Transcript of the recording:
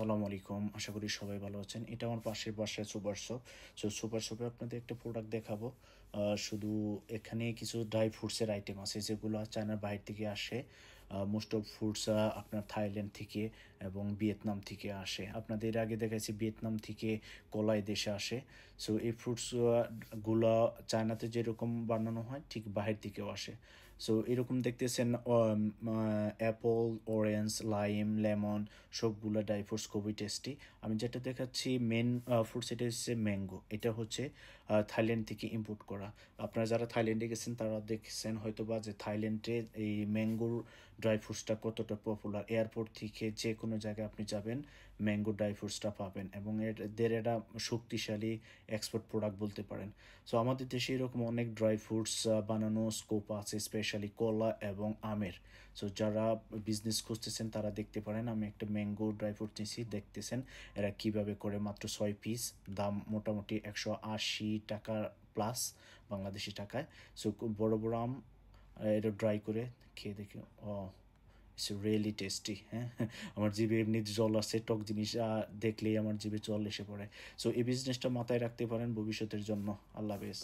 আসসালামু আলাইকুম। আশা করি সবাই ভালো আছেন। এটা আমার পাশের বাসায় সুপার শপ। সুপার শপে আপনাদের একটা প্রোডাক্ট দেখাবো। শুধু এখানে কিছু ড্রাই ফ্রুটসের আইটেম আছে যেগুলো চায়নার বাইরে থেকে আসে। মোস্ট অফ ফ্রুটস আপনার থাইল্যান্ড থেকে এবং ভিয়েতনাম থেকে আসে। আপনাদের এর আগে দেখাচ্ছি ভিয়েতনাম থেকে কলা দেশে আসে। সো এই ফ্রুটস গুলা চায়নাতে যেরকম বানানো হয় ঠিক বাহির থেকেও আসে। সো এরকম দেখতেছেন অ্যাপল, অরেঞ্জ, লাইম, লেমন সবগুলো ড্রাই ফ্রুটস খুবই টেস্টি। আমি যেটা দেখাচ্ছি মেন ফ্রুটস, এটা হচ্ছে ম্যাঙ্গো। এটা হচ্ছে থাইল্যান্ড থেকে ইম্পোর্ট করা। আপনারা যারা থাইল্যান্ডে গেছেন তারা দেখছেন হয়তো বা যে থাইল্যান্ডে এই ম্যাঙ্গোর ড্রাই ফ্রুটসটা কতটা পপুলার। এয়ারপোর্ট থেকে যে কোনো জায়গায় আপনি যাবেন ম্যাঙ্গো ড্রাই ফ্রুটসটা পাবেন এবং এদের এটা শক্তিশালী এক্সপোর্ট প্রোডাক্ট বলতে পারেন। সো আমাদের দেশে এরকম অনেক ড্রাই ফ্রুটস বানানো স্কোপ আছে, স্পেশালি কলা এবং আমের। সো যারা বিজনেস খুঁজতেছেন তারা দেখতে পারেন। আমি একটা ম্যাঙ্গো ড্রাই ফ্রুট নিয়েছি, দেখতেছেন এরা কিভাবে করে, মাত্র 6 পিস, দাম মোটামুটি 180 টাকা প্লাস বাংলাদেশি টাকায়। সো খুব বড় বড় আম, এটা ড্রাই করে খেয়ে দেখি, ও ইটস রিয়েলি টেস্টি। হ্যাঁ, আমার জিভে এমনি জল আসে, টক জিনিস দেখলেই আমার জিভে জল এসে পড়ে। সো এই বিজনেসটা মাথায় রাখতে পারেন ভবিষ্যতের জন্য। আল্লাহ হাফেজ।